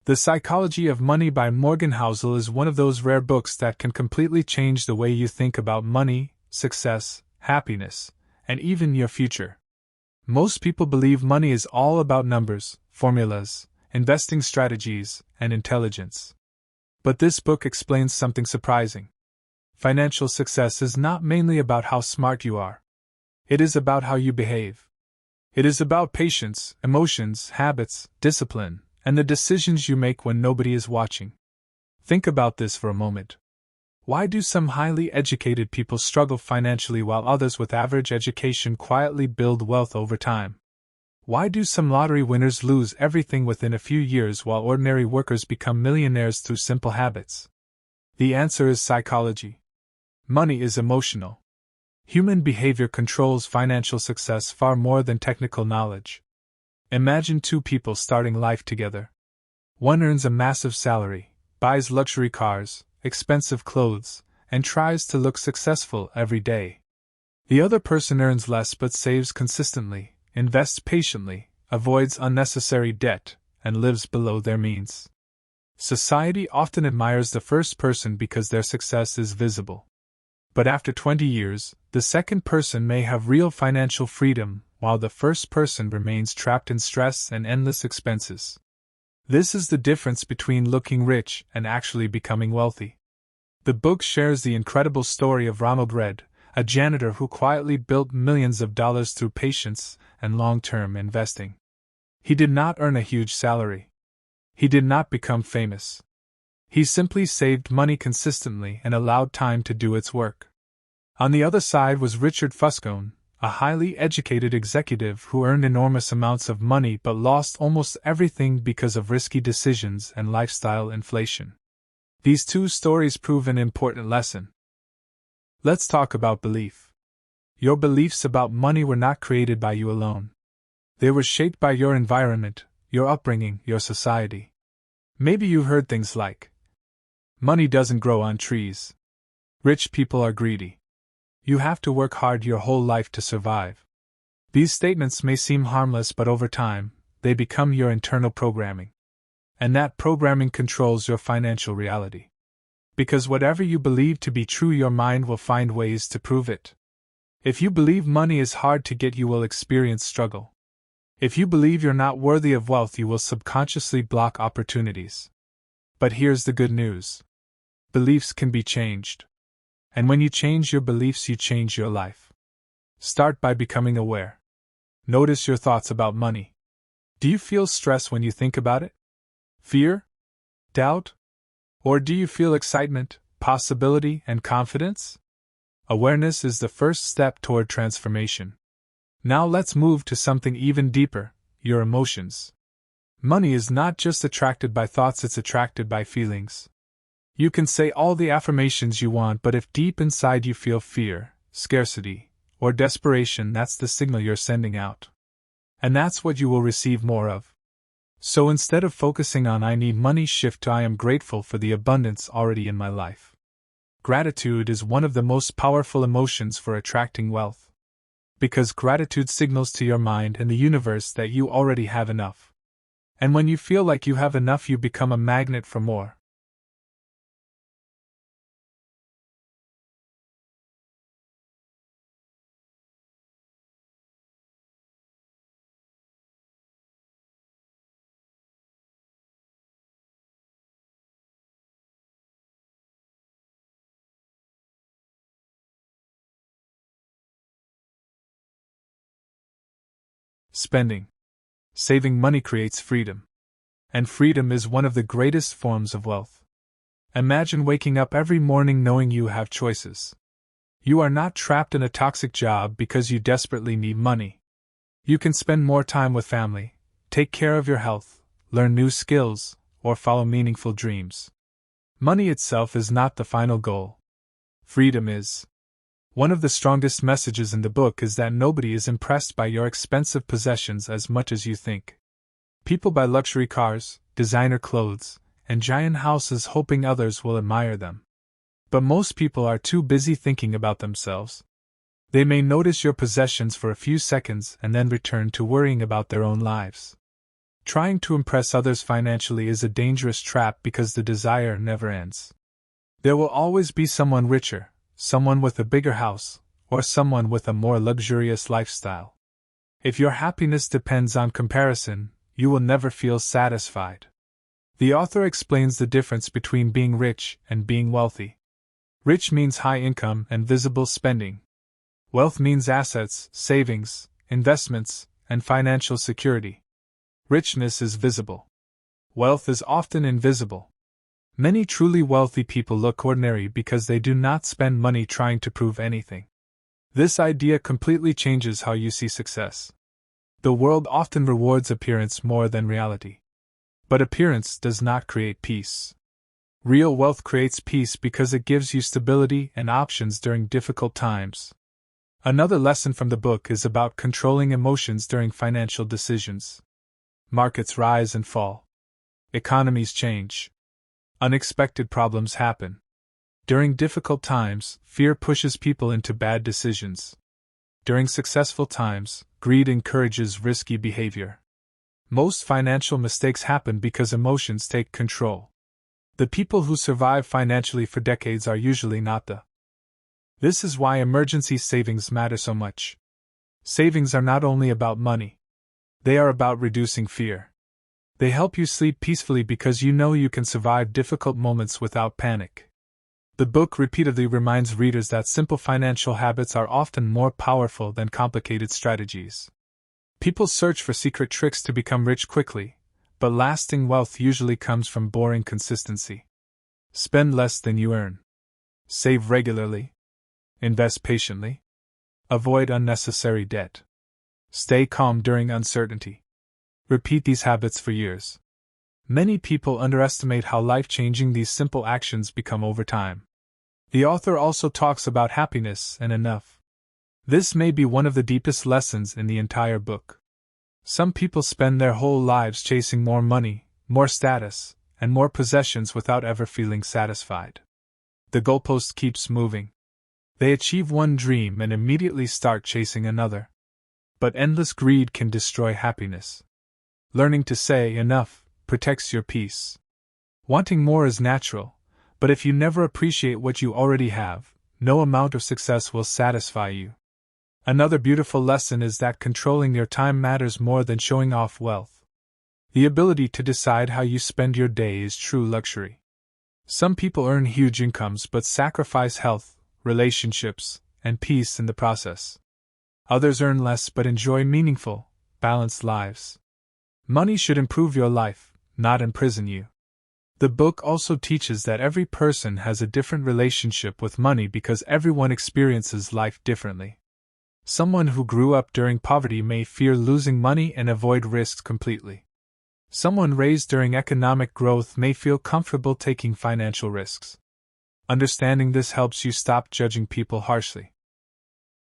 The Psychology of Money by Morgan Housel is one of those rare books that can completely change the way you think about money, success, happiness, and even your future. Most people believe money is all about numbers, formulas, investing strategies, and intelligence. But this book explains something surprising. Financial success is not mainly about how smart you are. It is about how you behave. It is about patience, emotions, habits, discipline, and the decisions you make when nobody is watching. Think about this for a moment. Why do some highly educated people struggle financially while others with average education quietly build wealth over time? Why do some lottery winners lose everything within a few years while ordinary workers become millionaires through simple habits? The answer is psychology. Money is emotional. Human behavior controls financial success far more than technical knowledge. Imagine two people starting life together. One earns a massive salary, buys luxury cars, expensive clothes, and tries to look successful every day. The other person earns less but saves consistently, invests patiently, avoids unnecessary debt, and lives below their means. Society often admires the first person because their success is visible. But after 20 years, the second person may have real financial freedom, while the first person remains trapped in stress and endless expenses. This is the difference between looking rich and actually becoming wealthy. The book shares the incredible story of Ronald Read, a janitor who quietly built millions of dollars through patience and long-term investing. He did not earn a huge salary. He did not become famous. He simply saved money consistently and allowed time to do its work. On the other side was Richard Fuscone, a highly educated executive who earned enormous amounts of money but lost almost everything because of risky decisions and lifestyle inflation. These two stories prove an important lesson. Let's talk about belief. Your beliefs about money were not created by you alone. They were shaped by your environment, your upbringing, your society. Maybe you heard things like, "Money doesn't grow on trees. Rich people are greedy. You have to work hard your whole life to survive." These statements may seem harmless, but over time, they become your internal programming. And that programming controls your financial reality. Because whatever you believe to be true, your mind will find ways to prove it. If you believe money is hard to get, you will experience struggle. If you believe you're not worthy of wealth, you will subconsciously block opportunities. But here's the good news. Beliefs can be changed. And when you change your beliefs, you change your life. Start by becoming aware. Notice your thoughts about money. Do you feel stress when you think about it? Fear? Doubt? Or do you feel excitement, possibility, and confidence? Awareness is the first step toward transformation. Now let's move to something even deeper, your emotions. Money is not just attracted by thoughts, it's attracted by feelings. You can say all the affirmations you want, but if deep inside you feel fear, scarcity, or desperation, that's the signal you're sending out. And that's what you will receive more of. So instead of focusing on "I need money," shift to "I am grateful for the abundance already in my life." Gratitude is one of the most powerful emotions for attracting wealth. Because gratitude signals to your mind and the universe that you already have enough. And when you feel like you have enough, you become a magnet for more. Spending. Saving money creates freedom. And freedom is one of the greatest forms of wealth. Imagine waking up every morning knowing you have choices. You are not trapped in a toxic job because you desperately need money. You can spend more time with family, take care of your health, learn new skills, or follow meaningful dreams. Money itself is not the final goal. Freedom is. One of the strongest messages in the book is that nobody is impressed by your expensive possessions as much as you think. People buy luxury cars, designer clothes, and giant houses hoping others will admire them. But most people are too busy thinking about themselves. They may notice your possessions for a few seconds and then return to worrying about their own lives. Trying to impress others financially is a dangerous trap because the desire never ends. There will always be someone richer, someone with a bigger house, or someone with a more luxurious lifestyle. If your happiness depends on comparison, you will never feel satisfied. The author explains the difference between being rich and being wealthy. Rich means high income and visible spending. Wealth means assets, savings, investments, and financial security. Richness is visible. Wealth is often invisible. Many truly wealthy people look ordinary because they do not spend money trying to prove anything. This idea completely changes how you see success. The world often rewards appearance more than reality. But appearance does not create peace. Real wealth creates peace because it gives you stability and options during difficult times. Another lesson from the book is about controlling emotions during financial decisions. Markets rise and fall. Economies change. Unexpected problems happen. During difficult times, fear pushes people into bad decisions. During successful times, greed encourages risky behavior. Most financial mistakes happen because emotions take control. The people who survive financially for decades are usually not the. This is why emergency savings matter so much. Savings are not only about money. They are about reducing fear. They help you sleep peacefully because you know you can survive difficult moments without panic. The book repeatedly reminds readers that simple financial habits are often more powerful than complicated strategies. People search for secret tricks to become rich quickly, but lasting wealth usually comes from boring consistency. Spend less than you earn. Save regularly. Invest patiently. Avoid unnecessary debt. Stay calm during uncertainty. Repeat these habits for years. Many people underestimate how life-changing these simple actions become over time. The author also talks about happiness and enough. This may be one of the deepest lessons in the entire book. Some people spend their whole lives chasing more money, more status, and more possessions without ever feeling satisfied. The goalpost keeps moving. They achieve one dream and immediately start chasing another. But endless greed can destroy happiness. Learning to say enough protects your peace. Wanting more is natural, but if you never appreciate what you already have, no amount of success will satisfy you. Another beautiful lesson is that controlling your time matters more than showing off wealth. The ability to decide how you spend your day is true luxury. Some people earn huge incomes but sacrifice health, relationships, and peace in the process. Others earn less but enjoy meaningful, balanced lives. Money should improve your life, not imprison you. The book also teaches that every person has a different relationship with money because everyone experiences life differently. Someone who grew up during poverty may fear losing money and avoid risks completely. Someone raised during economic growth may feel comfortable taking financial risks. Understanding this helps you stop judging people harshly.